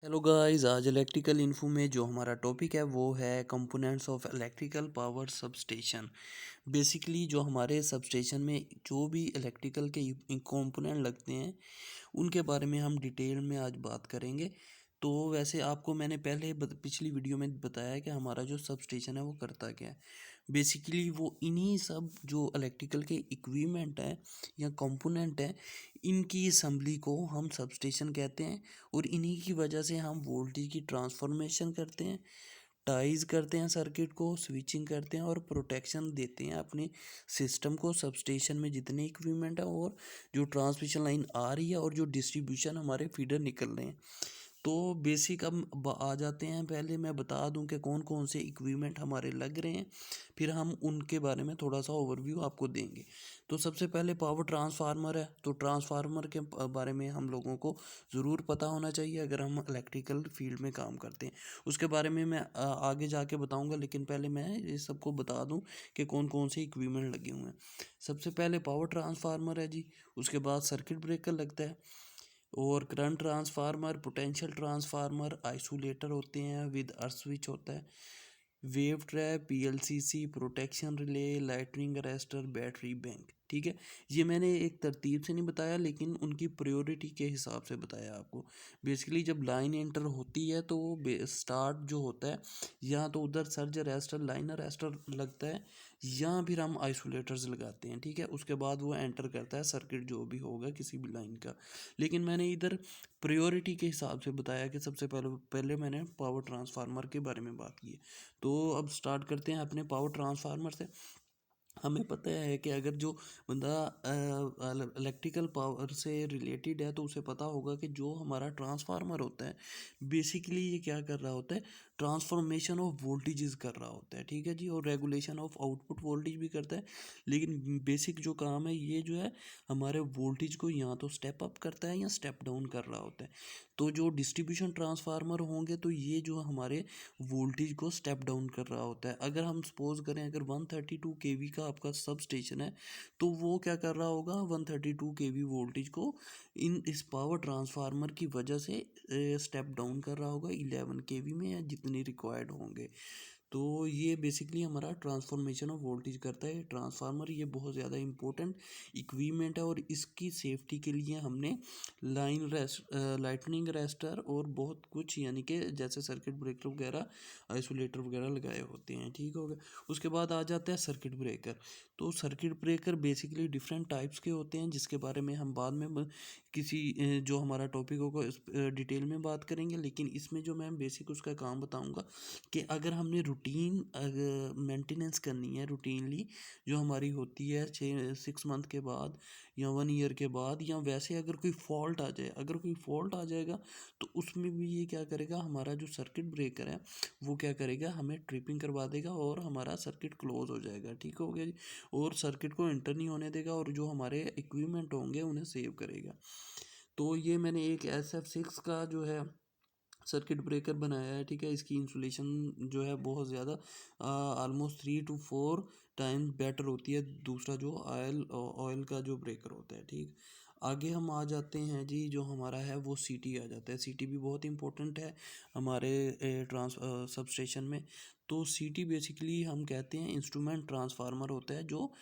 Hello guys, आज electrical info में जो हमारा टॉपिक है वो है components of electrical power substation. Basically जो हमारे सबस्टेशन में जो भी इलेक्ट्रिकल के कंपोनेंट लगते हैं उनके बारे में हम डिटेल में आज बात करेंगे। तो वैसे आपको मैंने पहले पिछली वीडियो में बताया है कि हमारा जो सबस्टेशन है वो करता क्या है। बेसिकली वो इन्हीं सब जो इलेक्ट्रिकल के इक्विपमेंट हैं या कंपोनेंट हैं, इनकी असम्बली को हम सबस्टेशन कहते हैं। और इन्हीं की वजह से हम वोल्टेज की ट्रांसफॉर्मेशन करते हैं, टाइज करते हैं, सर्किट को स्विचिंग करते हैं और प्रोटेक्शन देते हैं अपने सिस्टम को। सबस्टेशन में जितने इक्विपमेंट है और जो ट्रांसमिशन लाइन आ रही है और जो डिस्ट्रीब्यूशन हमारे फीडर निकल रहे हैं। तो बेसिक हम आ जाते हैं। पहले मैं बता दूं कि कौन कौन से इक्विपमेंट हमारे लग रहे हैं, फिर हम उनके बारे में थोड़ा सा ओवरव्यू आपको देंगे। तो सबसे पहले पावर ट्रांसफार्मर है। तो ट्रांसफार्मर के बारे में हम लोगों को ज़रूर पता होना चाहिए अगर हम इलेक्ट्रिकल फील्ड में काम करते हैं। उसके बारे में मैं आगे जाके बताऊंगा, लेकिन पहले मैं ये सबको बता दूं कि कौन कौन से इक्विपमेंट लगे हुए हैं। सबसे पहले पावर ट्रांसफार्मर है जी। उसके बाद सर्किट ब्रेकर लगता है और current transformer, potential transformer, isolator होते हैं, विद अर्थ स्विच होता है, wave trap, PLCC, protection relay, lightning arrester, battery bank. ठीक है, ये मैंने एक तरतीब से नहीं बताया लेकिन उनकी प्रायोरिटी के हिसाब से बताया आपको। बेसिकली जब लाइन एंटर होती है तो वो स्टार्ट जो होता है, या तो उधर सर्ज अरेस्टर, लाइन अरेस्टर लगता है, या फिर हम आइसोलेटर्स लगाते हैं। ठीक है, उसके बाद वो एंटर करता है सर्किट जो भी होगा किसी भी लाइन का। लेकिन मैंने इधर प्रायोरिटी के हिसाब से बताया कि सबसे पहले पहले मैंने पावर ट्रांसफार्मर के बारे में बात की है। तो अब स्टार्ट करते हैं अपने पावर ट्रांसफार्मर से। हमें पता है कि अगर जो बंदा इलेक्ट्रिकल पावर से रिलेटेड है तो उसे पता होगा कि जो हमारा ट्रांसफार्मर होता है, बेसिकली ये क्या कर रहा होता है, ट्रांसफॉर्मेशन ऑफ वोल्टेजेस कर रहा होता है। ठीक है जी, और रेगुलेशन ऑफ आउटपुट वोल्टेज भी करता है। लेकिन बेसिक जो काम है ये जो है, हमारे वोल्टेज को या तो स्टेप अप करता है या स्टेप डाउन कर रहा होता है। तो जो डिस्ट्रीब्यूशन ट्रांसफार्मर होंगे तो ये जो हमारे वोल्टेज को स्टेप डाउन कर रहा होता है। अगर हम सपोज करें, अगर 132 केवी का आपका सब स्टेशन है तो वो क्या कर रहा होगा, 132 केवी वोल्टेज को इस पावर ट्रांसफार्मर की वजह से स्टेप डाउन कर रहा होगा 11 केवी में, या जितने रिक्वायर्ड होंगे। तो ये बेसिकली हमारा ट्रांसफॉर्मेशन ऑफ वोल्टेज करता है ट्रांसफार्मर। ये बहुत ज़्यादा इंपॉर्टेंट इक्विपमेंट है और इसकी सेफ्टी के लिए हमने लाइटनिंग अरेस्टर और बहुत कुछ, यानी कि जैसे सर्किट ब्रेकर वगैरह, आइसोलेटर वगैरह लगाए होते हैं। ठीक हो गया। उसके बाद आ जाता है सर्किट ब्रेकर। तो circuit breaker basically different types के होते हैं, जिसके बारे में हम बाद में किसी जो हमारा टॉपिक होगा इस डिटेल में बात करेंगे। लेकिन इसमें जो मैं बेसिक उसका काम बताऊंगा कि अगर हमने रूटीन मेंटेनेंस करनी है, रूटीनली जो हमारी होती है 6 मंथ के बाद या 1 ईयर के बाद, या वैसे अगर कोई फॉल्ट आ जाए, अगर कोई फॉल्ट आ जाएगा तो उसमें भी ये क्या करेगा, हमारा जो सर्किट ब्रेकर है वो क्या करेगा, हमें ट्रिपिंग करवा देगा और हमारा सर्किट क्लोज हो जाएगा। ठीक हो गया जी। और सर्किट को एंटर नहीं होने देगा और जो हमारे इक्विपमेंट होंगे उन्हें सेव करेगा। तो ये मैंने एक SF6 का जो है सर्किट ब्रेकर बनाया है। ठीक है, इसकी इंसुलेशन जो है बहुत ज़्यादा ऑलमोस्ट 3 to 4 टाइम बेटर होती है दूसरा जो ऑयल ऑयल का जो ब्रेकर होता है। ठीक, आगे हम आ जाते हैं जी। जो हमारा है वो सीटी आ जाता है। सीटी भी बहुत इंपॉर्टेंट है हमारे सबस्टेशन में। तो सीटी बेसिकली हम कहते हैं इंस्ट्रूमेंट ट्रांसफार्मर होता है, जो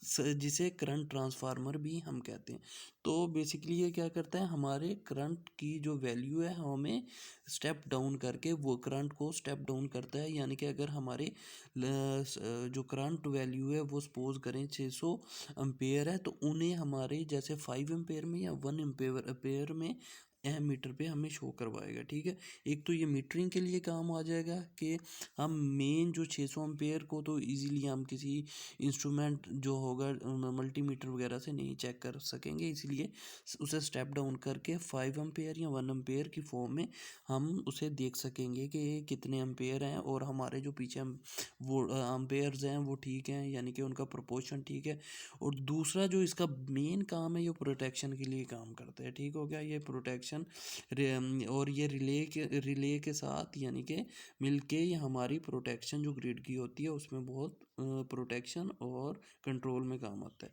जिसे करंट ट्रांसफार्मर भी हम कहते हैं। तो बेसिकली ये क्या करता है, हमारे करंट की जो वैल्यू है हमें स्टेप डाउन करके वो करंट को स्टेप डाउन करता है। यानी कि अगर हमारे जो करंट वैल्यू है वो सपोज करें 600 एम्पेयर है, तो उन्हें हमारे जैसे 5 एम्पेयर में या 1 एम्पेयर में मीटर पे हमें शो करवाएगा। ठीक है, एक तो ये मीटरिंग के लिए काम आ जाएगा कि हम मेन जो 600 एम्पेयर को तो इजीली हम किसी इंस्ट्रूमेंट जो होगा मल्टीमीटर वगैरह से नहीं चेक कर सकेंगे, इसलिए उसे स्टेप डाउन करके 5 एम्पेयर या 1 एम्पेयर की फॉर्म में हम उसे देख सकेंगे कि ये कितने एम्पेयर हैं और हमारे जो पीछे वो एम्पेयर्स हैं वो ठीक हैं, यानी कि उनका प्रोपोर्शन ठीक है। और दूसरा जो इसका मेन काम है, ये प्रोटेक्शन के लिए काम करता है। ठीक हो गया, ये प्रोटेक्शन और ये रिले के साथ यानी कि मिलके ये हमारी प्रोटेक्शन जो ग्रिड की होती है उसमें बहुत प्रोटेक्शन और कंट्रोल में काम आता है।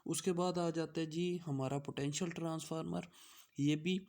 उसके बाद आ जाता है जी हमारा पोटेंशियल ट्रांसफार्मर। ये भी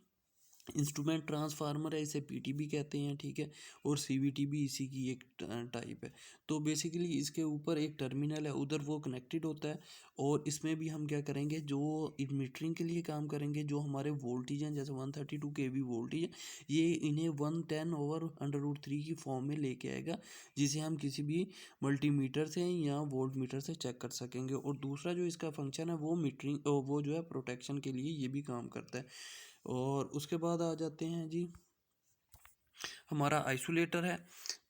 इंस्ट्रूमेंट ट्रांसफार्मर है, इसे पीटीबी कहते हैं, ठीक है। और सीवीटी भी इसी की एक टाइप है। तो बेसिकली इसके ऊपर एक टर्मिनल है, उधर वो कनेक्टेड होता है। और इसमें भी हम क्या करेंगे, जो मीटरिंग के लिए काम करेंगे, जो हमारे वोल्टेज हैं जैसे 132 केवी वोल्टेज है, ये इन्हें 110/√3 की फॉर्म में लेके आएगा, जिसे हम किसी भी मल्टीमीटर से या वोल्ट मीटर से चेक कर सकेंगे। और दूसरा जो इसका फंक्शन है वो मीटरिंग, वो जो है प्रोटेक्शन के लिए ये भी काम करता है। और उसके बाद आ जाते हैं जी हमारा आइसोलेटर है।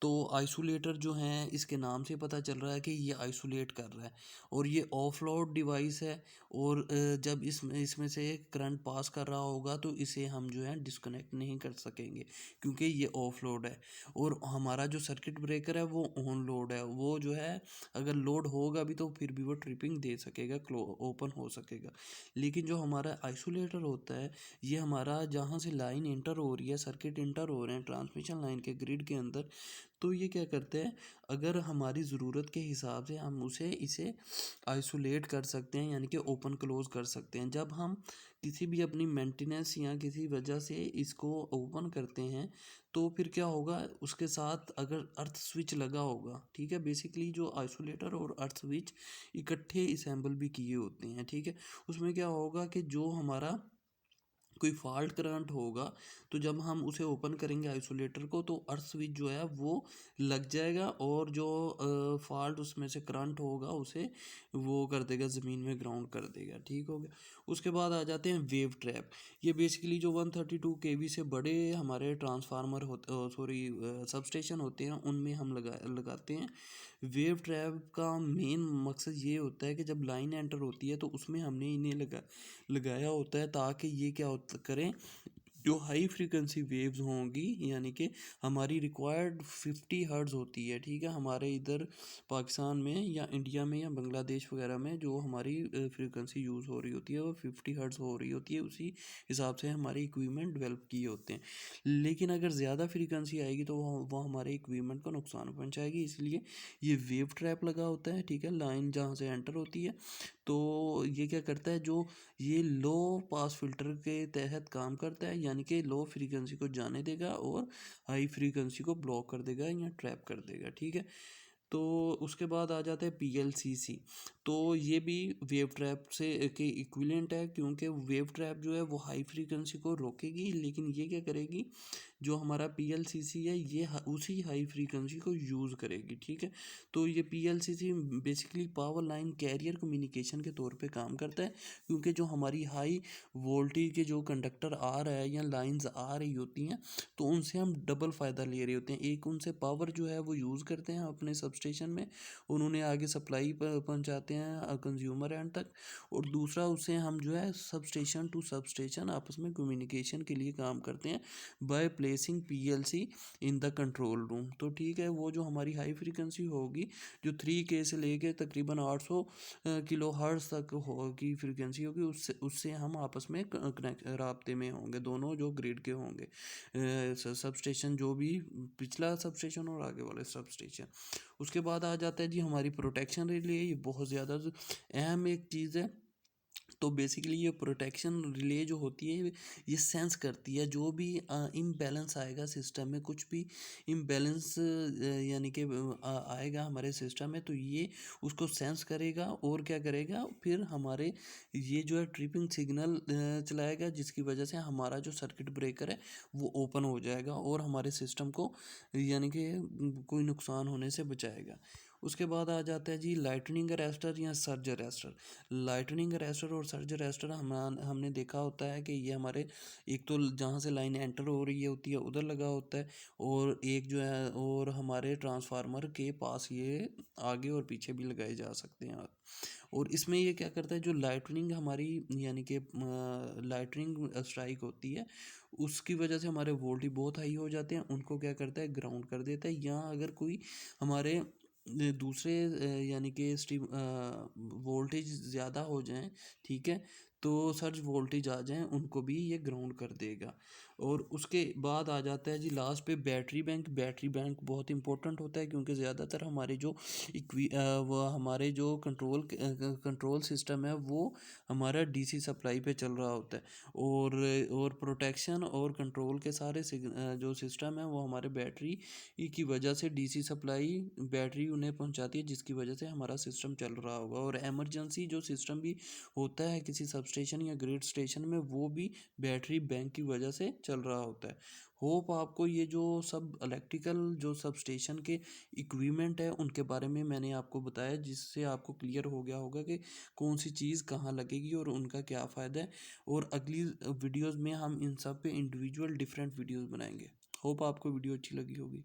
तो आइसोलेटर जो है इसके नाम से पता चल रहा है कि ये आइसोलेट कर रहा है। और ये ऑफलोड डिवाइस है। और जब इसमें इसमें से करंट पास कर रहा होगा तो इसे हम जो है डिस्कनेक्ट नहीं कर सकेंगे, क्योंकि ये ऑफलोड है। और हमारा जो सर्किट ब्रेकर है वो ऑन लोड है, वो जो है अगर लोड होगा भी तो फिर भी वो ट्रिपिंग दे सकेगा, ओपन हो सकेगा। लेकिन जो हमारा आइसोलेटर होता है, ये हमारा जहाँ से लाइन इंटर हो रही है, सर्किट इंटर हो रहे हैं ट्रांसमिशन लाइन के ग्रिड के अंदर, तो ये क्या करते हैं, अगर हमारी ज़रूरत के हिसाब से हम इसे आइसोलेट कर सकते हैं, यानी कि ओपन क्लोज कर सकते हैं। जब हम किसी भी अपनी मेंटेनेंस या किसी वजह से इसको ओपन करते हैं तो फिर क्या होगा, उसके साथ अगर अर्थ स्विच लगा होगा, ठीक है। बेसिकली जो आइसोलेटर और अर्थ स्विच इकट्ठे असेंबल भी किए होते हैं, ठीक है। उसमें क्या होगा कि जो हमारा कोई फॉल्ट करंट होगा, तो जब हम उसे ओपन करेंगे आइसोलेटर को, तो अर्थ स्विच जो है वो लग जाएगा, और जो फॉल्ट उसमें से करंट होगा उसे वो कर देगा, ज़मीन में ग्राउंड कर देगा, ठीक हो गया। उसके बाद आ जाते हैं वेव ट्रैप। ये बेसिकली जो 132 केवी से बड़े हमारे ट्रांसफार्मर होते, सॉरी, सब स्टेशन होते हैं, उनमें हम लगाते हैं। वेव ट्रैप का मेन मकसद ये होता है कि जब लाइन एंटर होती है तो उसमें हमने इन्हें लगाया होता है, ताकि ये क्या होता करें, जो हाई फ्रीक्वेंसी वेव्स होंगी, यानी कि हमारी रिक्वायर्ड 50 हर्ट्ज़ होती है, ठीक है। हमारे इधर पाकिस्तान में या इंडिया में या बांग्लादेश वगैरह में जो हमारी फ्रीक्वेंसी यूज़ हो रही होती है वो 50 हर्ट्ज़ हो रही होती है, उसी हिसाब से हमारे इक्विपमेंट डेवलप किए होते हैं। लेकिन अगर ज़्यादा फ्रीक्वेंसी आएगी तो वो हमारे इक्विपमेंट को नुकसान पहुंचाएगी, इसलिए ये वेव ट्रैप लगा होता है, ठीक है। लाइन जहाँ से एंटर होती है, तो ये क्या करता है, जो ये लो पास फिल्टर के तहत काम करता है, यानी कि लो फ्रीक्वेंसी को जाने देगा और हाई फ्रीक्वेंसी को ब्लॉक कर देगा या ट्रैप कर देगा, ठीक है। तो उसके बाद आ जाता है पीएलसीसी। तो ये भी वेव ट्रैप से के इक्विवेलेंट है, क्योंकि वेव ट्रैप जो है वो हाई फ्रीक्वेंसी को रोकेगी, लेकिन ये क्या करेगी, जो हमारा पीएलसीसी है ये उसी हाई फ्रीक्वेंसी को यूज़ करेगी, ठीक है। तो ये PLCC basically power line carrier communication के तौर पे काम करता है, क्योंकि जो हमारी हाई वोल्टेज के जो कंडक्टर आ रहा है या लाइंस आ रही होती हैं, तो उनसे हम डबल फ़ायदा ले रहे होते हैं। एक, उनसे पावर जो है वो यूज़ करते हैं अपने सबस्टेशन में, उन्होंने आगे सप्लाई पहुंचाते हैं कंज्यूमर एंड तक। और दूसरा, उससे हम जो है सबस्टेशन टू सबस्टेशन आपस में कम्युनिकेशन के लिए काम करते हैं, by placing PLC in the control room. तो ठीक है, वो जो हमारी हाई फ्रीक्वेंसी होगी, जो 3K से लेके तकरीबन 800 किलो हर्ट्ज़ तक होगी फ्रीक्वेंसी होगी, उससे उससे हम आपस में कनेक्ट राब्ते में होंगे, दोनों जो ग्रिड के होंगे, सब स्टेशन, जो भी पिछला सब स्टेशन और आगे वाले सब स्टेशन। उसके बाद आ जाता है जी हमारी प्रोटेक्शन रिले। ये बहुत ज़्यादा अहम एक चीज़ है। तो बेसिकली ये प्रोटेक्शन रिले जो होती है, ये सेंस करती है जो भी इम्बैलेंस आएगा सिस्टम में, कुछ भी इम्बैलेंस यानी कि आएगा हमारे सिस्टम में, तो ये उसको सेंस करेगा और क्या करेगा, फिर हमारे ये जो है ट्रिपिंग सिग्नल चलाएगा, जिसकी वजह से हमारा जो सर्किट ब्रेकर है वो ओपन हो जाएगा और हमारे सिस्टम को यानी कि कोई नुकसान होने से बचाएगा। उसके बाद आ जाता है जी लाइटनिंग अरेस्टर या सर्ज अरेस्टर। लाइटनिंग अरेस्टर और सर्ज अरेस्टर हमने देखा होता है कि ये हमारे, एक तो जहाँ से लाइन एंटर हो रही होती है उधर लगा होता है, और एक जो है और हमारे ट्रांसफार्मर के पास ये आगे और पीछे भी लगाए जा सकते हैं। और इसमें ये क्या करता है, जो लाइटनिंग हमारी यानी कि लाइटनिंग स्ट्राइक होती है, उसकी वजह से हमारे वोल्टेज बहुत हाई हो जाते हैं, उनको क्या करता है, ग्राउंड कर देता है। या अगर कोई हमारे दूसरे यानी कि स्ट्रीम वोल्टेज ज़्यादा हो जाएं, ठीक है, तो सर्ज वोल्टेज आ जाएं, उनको भी ये ग्राउंड कर देगा। और उसके बाद आ जाता है जी लास्ट पे बैटरी बैंक। बैटरी बैंक बहुत इंपॉर्टेंट होता है क्योंकि ज़्यादातर हमारे जो वो हमारे जो कंट्रोल सिस्टम है वो हमारा डीसी सप्लाई पे चल रहा होता है। और प्रोटेक्शन और कंट्रोल के सारे जो सिस्टम है वो हमारे बैटरी की वजह से डीसी सप्लाई बैटरी उन्हें पहुंचाती है, जिसकी वजह से हमारा सिस्टम चल रहा होगा। और इमरजेंसी जो सिस्टम भी होता है किसी सबस्टेशन या ग्रिड स्टेशन में, वो भी बैटरी बैंक की वजह से चल रहा होता है। होप आपको ये जो सब इलेक्ट्रिकल जो सबस्टेशन के इक्विपमेंट है उनके बारे में मैंने आपको बताया, जिससे आपको क्लियर हो गया होगा कि कौन सी चीज़ कहाँ लगेगी और उनका क्या फ़ायदा है। और अगली वीडियोस में हम इन सब पे इंडिविजुअल डिफरेंट वीडियोस बनाएंगे। होप आपको वीडियो अच्छी लगी होगी।